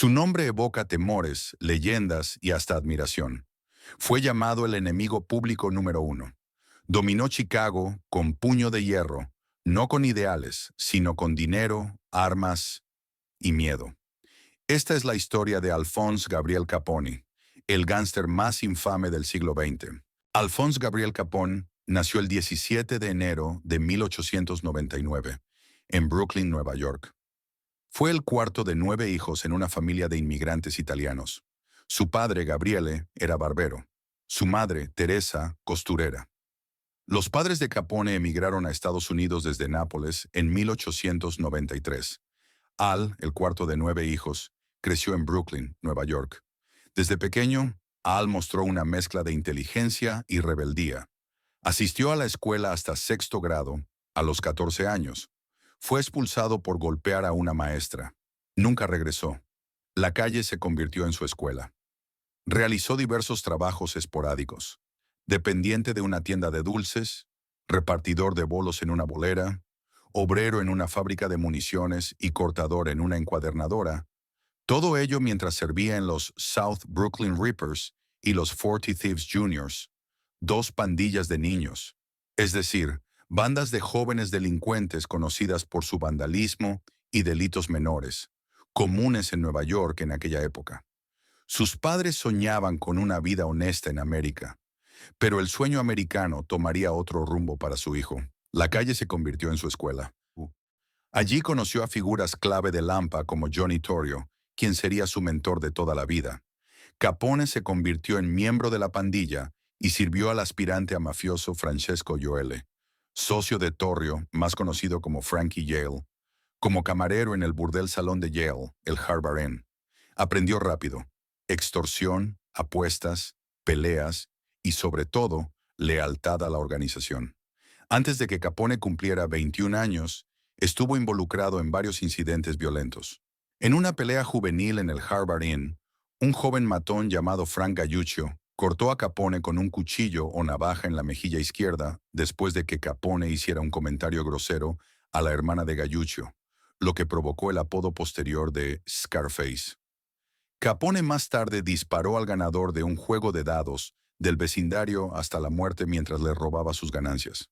Su nombre evoca temores, leyendas y hasta admiración. Fue llamado el enemigo público número uno. Dominó Chicago con puño de hierro, no con ideales, sino con dinero, armas y miedo. Esta es la historia de Alphonse Gabriel Capone, el gángster más infame del siglo XX. Alphonse Gabriel Capone nació el 17 de enero de 1899 en Brooklyn, Nueva York. Fue el cuarto de 9 hijos en una familia de inmigrantes italianos. Su padre, Gabriele, era barbero. Su madre, Teresa, costurera. Los padres de Capone emigraron a Estados Unidos desde Nápoles en 1893. Al, el cuarto de 9 hijos, creció en Brooklyn, Nueva York. Desde pequeño, Al mostró una mezcla de inteligencia y rebeldía. Asistió a la escuela hasta sexto grado, a los 14 años. Fue expulsado por golpear a una maestra. Nunca regresó. La calle se convirtió en su escuela. Realizó diversos trabajos esporádicos. Dependiente de una tienda de dulces, repartidor de bolos en una bolera, obrero en una fábrica de municiones y cortador en una encuadernadora. Todo ello mientras servía en los South Brooklyn Rippers y los 40 Thieves Juniors, dos pandillas de niños, es decir, bandas de jóvenes delincuentes conocidas por su vandalismo y delitos menores, comunes en Nueva York en aquella época. Sus padres soñaban con una vida honesta en América, pero el sueño americano tomaría otro rumbo para su hijo. La calle se convirtió en su escuela. Allí conoció a figuras clave de Lampa como Johnny Torrio, quien sería su mentor de toda la vida. Capone se convirtió en miembro de la pandilla y sirvió al aspirante a mafioso Francesco Joele, socio de Torrio, más conocido como Frankie Yale, como camarero en el burdel salón de Yale, el Harvard Inn. Aprendió rápido: extorsión, apuestas, peleas y, sobre todo, lealtad a la organización. Antes de que Capone cumpliera 21 años, estuvo involucrado en varios incidentes violentos. En una pelea juvenil en el Harvard Inn, un joven matón llamado Frank Galluccio cortó a Capone con un cuchillo o navaja en la mejilla izquierda después de que Capone hiciera un comentario grosero a la hermana de Galluccio, lo que provocó el apodo posterior de Scarface. Capone más tarde disparó al ganador de un juego de dados del vecindario hasta la muerte mientras le robaba sus ganancias.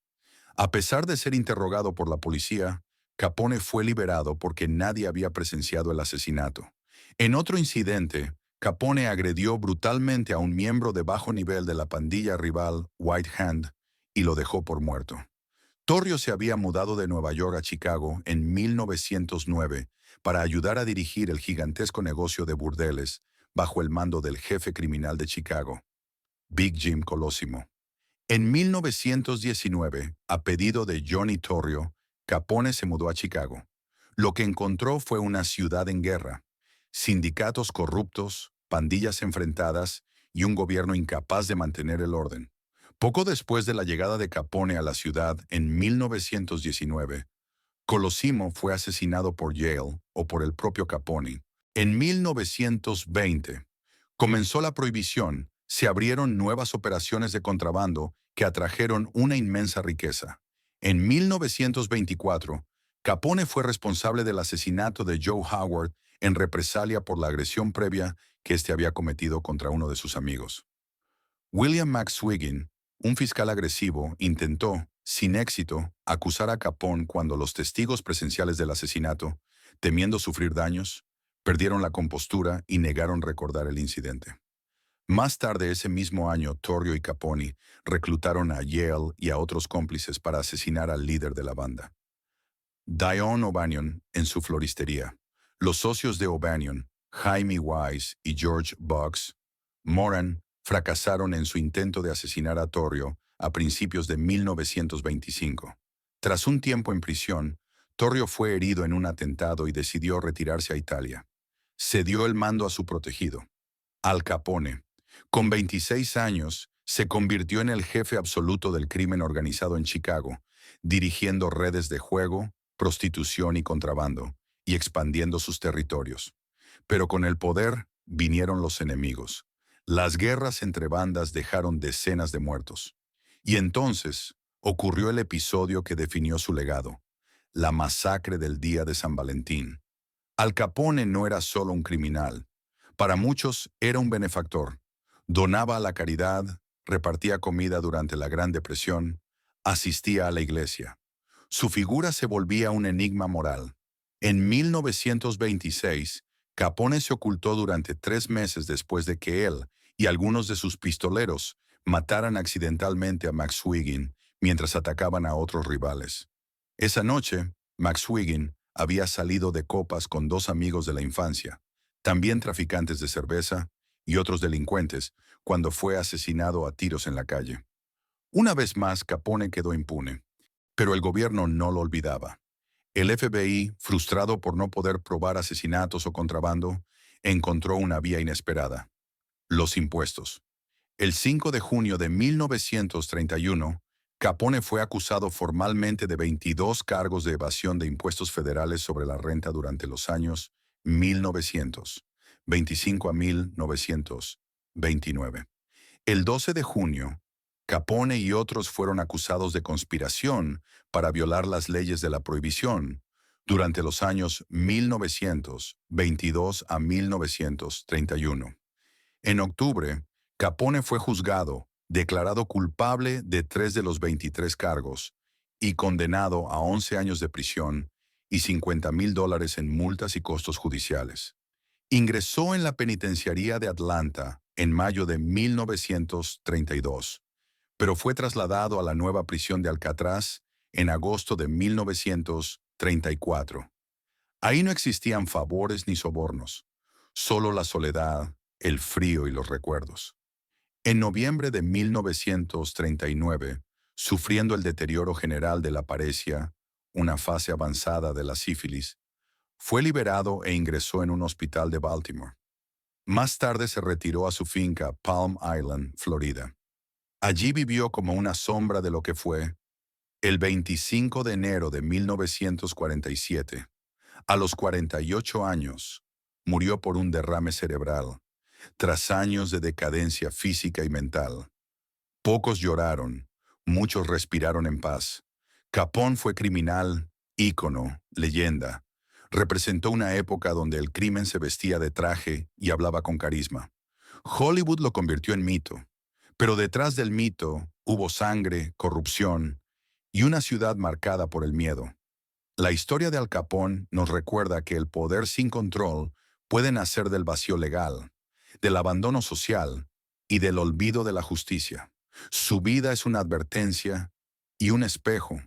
A pesar de ser interrogado por la policía, Capone fue liberado porque nadie había presenciado el asesinato. En otro incidente, Capone agredió brutalmente a un miembro de bajo nivel de la pandilla rival White Hand y lo dejó por muerto. Torrio se había mudado de Nueva York a Chicago en 1909 para ayudar a dirigir el gigantesco negocio de burdeles bajo el mando del jefe criminal de Chicago, Big Jim Colosimo. En 1919, a pedido de Johnny Torrio, Capone se mudó a Chicago. Lo que encontró fue una ciudad en guerra, sindicatos corruptos, pandillas enfrentadas y un gobierno incapaz de mantener el orden. Poco después de la llegada de Capone a la ciudad en 1919, Colosimo fue asesinado por Yale o por el propio Capone. En 1920, comenzó la prohibición. Se abrieron nuevas operaciones de contrabando que atrajeron una inmensa riqueza. En 1924, Capone fue responsable del asesinato de Joe Howard en represalia por la agresión previa que éste había cometido contra uno de sus amigos. William McSwigin, un fiscal agresivo, intentó, sin éxito, acusar a Capone cuando los testigos presenciales del asesinato, temiendo sufrir daños, perdieron la compostura y negaron recordar el incidente. Más tarde ese mismo año, Torrio y Capone reclutaron a Yale y a otros cómplices para asesinar al líder de la banda, Dion O'Banion, en su floristería. Los socios de O'Banion, Jaime Wise y George Boggs Moran, fracasaron en su intento de asesinar a Torrio a principios de 1925. Tras un tiempo en prisión, Torrio fue herido en un atentado y decidió retirarse a Italia. Cedió el mando a su protegido, Al Capone. Con 26 años, se convirtió en el jefe absoluto del crimen organizado en Chicago, dirigiendo redes de juego, prostitución y contrabando, y expandiendo sus territorios. Pero con el poder vinieron los enemigos. Las guerras entre bandas dejaron decenas de muertos. Y entonces ocurrió el episodio que definió su legado: la masacre del día de San Valentín. Al Capone no era solo un criminal. Para muchos era un benefactor. Donaba a la caridad, repartía comida durante la Gran Depresión, asistía a la iglesia. Su figura se volvía un enigma moral. En 1926, Capone se ocultó durante 3 meses después de que él y algunos de sus pistoleros mataran accidentalmente a Max Wiggin mientras atacaban a otros rivales. Esa noche, Max Wiggin había salido de copas con 2 amigos de la infancia, también traficantes de cerveza y otros delincuentes, cuando fue asesinado a tiros en la calle. Una vez más, Capone quedó impune, pero el gobierno no lo olvidaba. El FBI, frustrado por no poder probar asesinatos o contrabando, encontró una vía inesperada: los impuestos. El 5 de junio de 1931, Capone fue acusado formalmente de 22 cargos de evasión de impuestos federales sobre la renta durante los años 1925 a 1929. El 12 de junio, Capone y otros fueron acusados de conspiración para violar las leyes de la prohibición durante los años 1922 a 1931. En octubre, Capone fue juzgado, declarado culpable de 3 de los 23 cargos y condenado a 11 años de prisión y $50,000 en multas y costos judiciales. Ingresó en la penitenciaría de Atlanta en mayo de 1932, pero fue trasladado a la nueva prisión de Alcatraz en agosto de 1934. Ahí no existían favores ni sobornos, solo la soledad, el frío y los recuerdos. En noviembre de 1939, sufriendo el deterioro general de la paresia, una fase avanzada de la sífilis, fue liberado e ingresó en un hospital de Baltimore. Más tarde se retiró a su finca Palm Island, Florida. Allí vivió como una sombra de lo que fue. El 25 de enero de 1947, a los 48 años, murió por un derrame cerebral, tras años de decadencia física y mental. Pocos lloraron, muchos respiraron en paz. Capone fue criminal, ícono, leyenda. Representó una época donde el crimen se vestía de traje y hablaba con carisma. Hollywood lo convirtió en mito, pero detrás del mito hubo sangre, corrupción y una ciudad marcada por el miedo. La historia de Al Capone nos recuerda que el poder sin control puede nacer del vacío legal, del abandono social y del olvido de la justicia. Su vida es una advertencia y un espejo